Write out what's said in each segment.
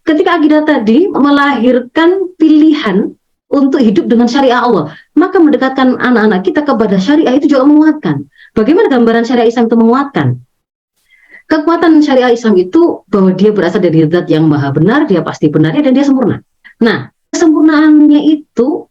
ketika akidah tadi melahirkan pilihan untuk hidup dengan syariah Allah, maka mendekatkan anak-anak kita kepada syariah itu juga menguatkan. Bagaimana gambaran syariah Islam itu menguatkan? Kekuatan syariah Islam itu bahwa dia berasal dari zat yang maha benar, dia pasti benarnya, dan dia sempurna. Nah, kesempurnaannya itu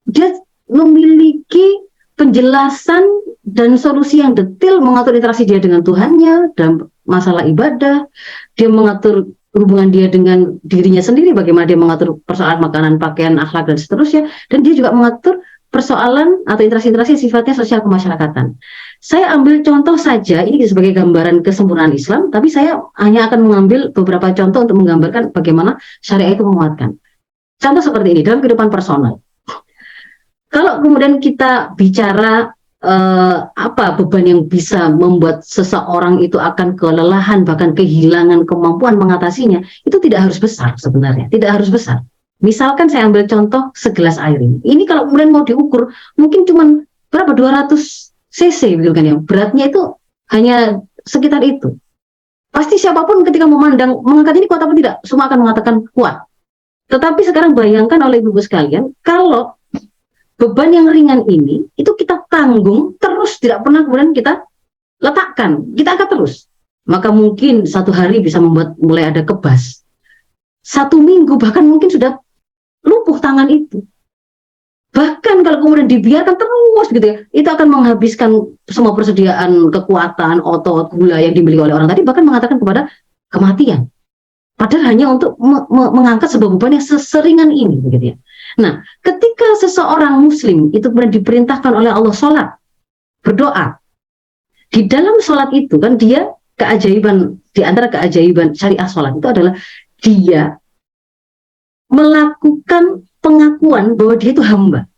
dia memiliki penjelasan dan solusi yang detail mengatur interaksi dia dengan Tuhannya dalam masalah ibadah. Dia mengatur hubungan dia dengan dirinya sendiri, bagaimana dia mengatur persoalan makanan, pakaian, akhlak, dan seterusnya. Dan dia juga mengatur persoalan atau interaksi-interaksi sifatnya sosial kemasyarakatan. Saya ambil contoh saja, ini sebagai gambaran kesempurnaan Islam, tapi saya hanya akan mengambil beberapa contoh untuk menggambarkan bagaimana syariah itu menguatkan. Contoh seperti ini, dalam kehidupan personal. Kalau kemudian kita bicara apa beban yang bisa membuat seseorang itu akan kelelahan, bahkan kehilangan kemampuan mengatasinya, itu tidak harus besar sebenarnya, tidak harus besar. Misalkan saya ambil contoh segelas air ini. Ini kalau kemudian mau diukur, mungkin cuma berapa, 200 cc gitu kan ya. Beratnya itu hanya sekitar itu. Pasti siapapun ketika memandang mengangkat ini kuat apa tidak, semua akan mengatakan kuat. Tetapi sekarang bayangkan oleh ibu sekalian, kalau beban yang ringan ini itu kita tanggung terus, tidak pernah kemudian kita letakkan, kita angkat terus. Maka mungkin satu hari bisa membuat mulai ada kebas. 1 minggu bahkan mungkin sudah lumpuh tangan itu. Bahkan kalau kemudian dibiarkan terus gitu ya, itu akan menghabiskan semua persediaan kekuatan, otot, gula yang dimiliki oleh orang tadi, bahkan mengatakan kepada kematian. Padahal hanya untuk mengangkat sebuah beban yang seseringan ini, begitu ya. Nah, ketika seseorang muslim itu kemudian diperintahkan oleh Allah sholat, berdoa, di dalam sholat itu kan dia keajaiban, di antara keajaiban syariah sholat itu adalah dia melakukan pengakuan bahwa dia itu hamba.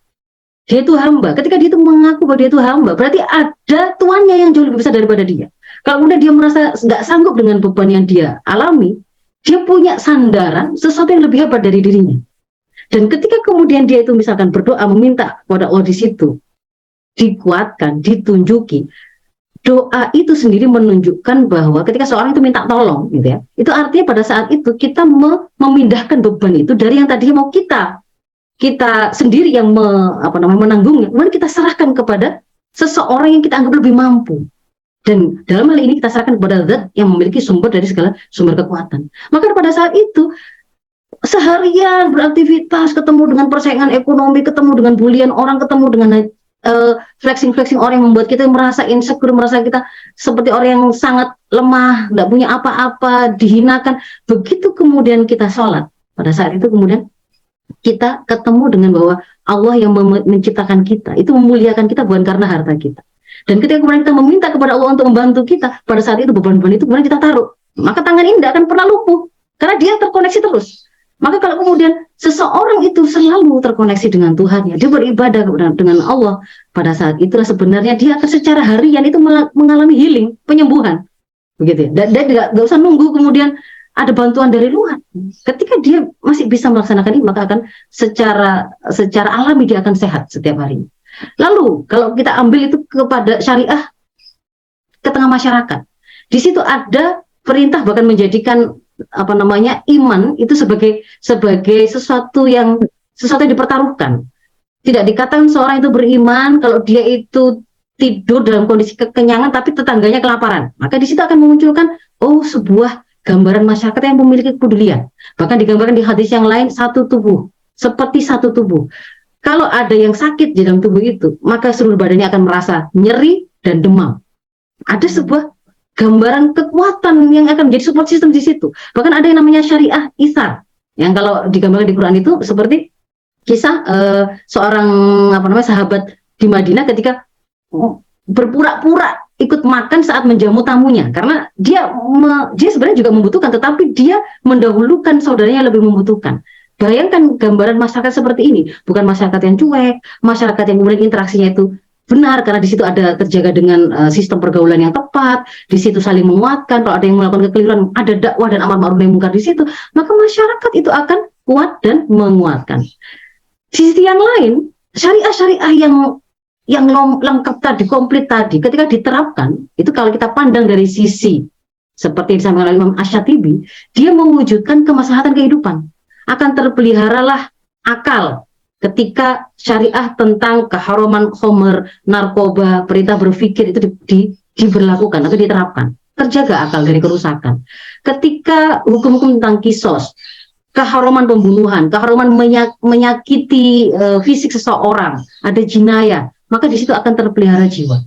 Dia itu hamba. Ketika dia itu mengaku bahwa dia itu hamba, berarti ada tuannya yang jauh lebih besar daripada dia. Kalau kemudian dia merasa nggak sanggup dengan beban yang dia alami, dia punya sandaran sesuatu yang lebih hebat dari dirinya. Dan ketika kemudian dia itu misalkan berdoa meminta kepada Allah di situ, dikuatkan, ditunjuki, doa itu sendiri menunjukkan bahwa ketika seorang itu minta tolong, gitu ya, itu artinya pada saat itu kita memindahkan beban itu dari yang tadinya mau kita sendiri yang menanggungnya, kemudian kita serahkan kepada seseorang yang kita anggap lebih mampu. Dan dalam hal ini kita serahkan kepada zat yang memiliki sumber dari segala sumber kekuatan. Maka pada saat itu seharian beraktivitas, ketemu dengan persaingan ekonomi, ketemu dengan bulian orang, ketemu dengan flexing orang yang membuat kita merasa insecure, merasa kita seperti orang yang sangat lemah, tidak punya apa-apa, dihinakan. Begitu kemudian kita sholat, pada saat itu kemudian kita ketemu dengan bahwa Allah yang menciptakan kita, itu memuliakan kita bukan karena harta kita. Dan ketika kemudian kita meminta kepada Allah untuk membantu kita, pada saat itu beban-beban itu kemudian kita taruh, maka tangan ini tidak akan pernah lumpuh, karena dia terkoneksi terus. Maka kalau kemudian seseorang itu selalu terkoneksi dengan Tuhannya, dia beribadah dengan Allah, pada saat itulah sebenarnya dia akan secara harian itu mengalami healing, penyembuhan, begitu ya. Dan dia nggak usah nunggu kemudian ada bantuan dari luar. Ketika dia masih bisa melaksanakan ini, maka akan secara alami dia akan sehat setiap harinya. Lalu kalau kita ambil itu kepada syariah ke tengah masyarakat, di situ ada perintah bahkan menjadikan iman itu sebagai sesuatu yang dipertaruhkan. Tidak dikatakan seorang itu beriman kalau dia itu tidur dalam kondisi kekenyangan tapi tetangganya kelaparan. Maka di situ akan memunculkan sebuah gambaran masyarakat yang memiliki kepedulian. Bahkan digambarkan di hadis yang lain, satu tubuh, seperti satu tubuh. Kalau ada yang sakit di dalam tubuh itu, maka seluruh badannya akan merasa nyeri dan demam. Ada sebuah gambaran kekuatan yang akan menjadi support system di situ. Bahkan ada yang namanya syariah isar, yang kalau digambarkan di Quran itu seperti kisah seorang sahabat di Madinah ketika berpura-pura ikut makan saat menjamu tamunya, karena dia sebenarnya juga membutuhkan, tetapi dia mendahulukan saudaranya yang lebih membutuhkan. Bayangkan gambaran masyarakat seperti ini, bukan masyarakat yang cuek, masyarakat yang kemudian interaksinya itu benar, karena di situ ada terjaga dengan sistem pergaulan yang tepat, di situ saling menguatkan. Kalau ada yang melakukan kekeliruan, ada dakwah dan amar ma'ruf nahi munkar di situ, maka masyarakat itu akan kuat dan menguatkan. Di sisi yang lain, syariah yang lengkap tadi, komplit tadi, ketika diterapkan, itu kalau kita pandang dari sisi seperti yang disampaikan oleh Imam Asy-Syatibi, dia mewujudkan kemaslahatan kehidupan. Akan terpeliharalah akal ketika syariah tentang keharaman khamr, narkoba, perintah berpikir itu diberlakukan atau diterapkan. Terjaga akal dari kerusakan. Ketika hukum-hukum tentang kisos, keharaman pembunuhan, keharaman menyakiti fisik seseorang, ada jinayah, maka di situ akan terpelihara jiwa.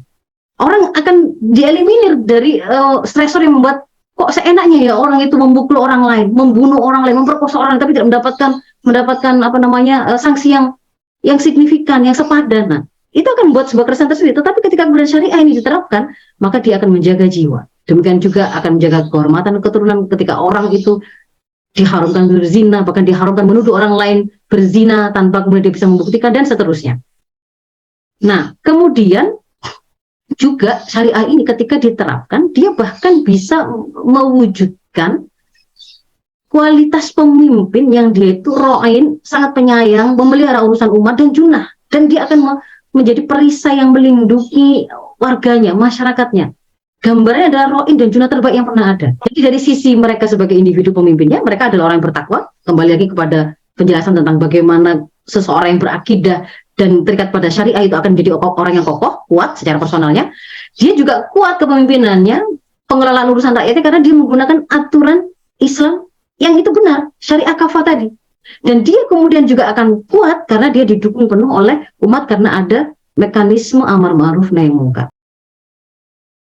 Orang akan dieliminir dari stresor yang membuat kok seenaknya ya orang itu memukul orang lain, membunuh orang lain, memperkosa orang lain, tapi tidak mendapatkan apa namanya sanksi yang signifikan, yang sepadan. Nah, itu akan membuat sebuah keresahan tersendiri. Tetapi ketika kemudian syariah ini diterapkan, maka dia akan menjaga jiwa. Demikian juga akan menjaga kehormatan keturunan ketika orang itu diharamkan berzina, bahkan diharamkan menuduh orang lain berzina tanpa kemudian dia bisa membuktikan dan seterusnya. Nah, kemudian juga syariah ini ketika diterapkan, dia bahkan bisa mewujudkan kualitas pemimpin yang dia itu ro'in, sangat penyayang, memelihara urusan umat dan junah. Dan dia akan menjadi perisai yang melindungi warganya, masyarakatnya. Gambarnya adalah ro'in dan junah terbaik yang pernah ada. Jadi dari sisi mereka sebagai individu pemimpinnya, mereka adalah orang yang bertakwa. Kembali lagi kepada penjelasan tentang bagaimana seseorang yang berakidah dan terikat pada syariah itu akan menjadi orang yang kokoh, kuat secara personalnya. Dia juga kuat kepemimpinannya, pengelolaan urusan rakyatnya karena dia menggunakan aturan Islam yang itu benar, syariah kafah tadi. Dan dia kemudian juga akan kuat karena dia didukung penuh oleh umat karena ada mekanisme amar ma'ruf nahi munkar.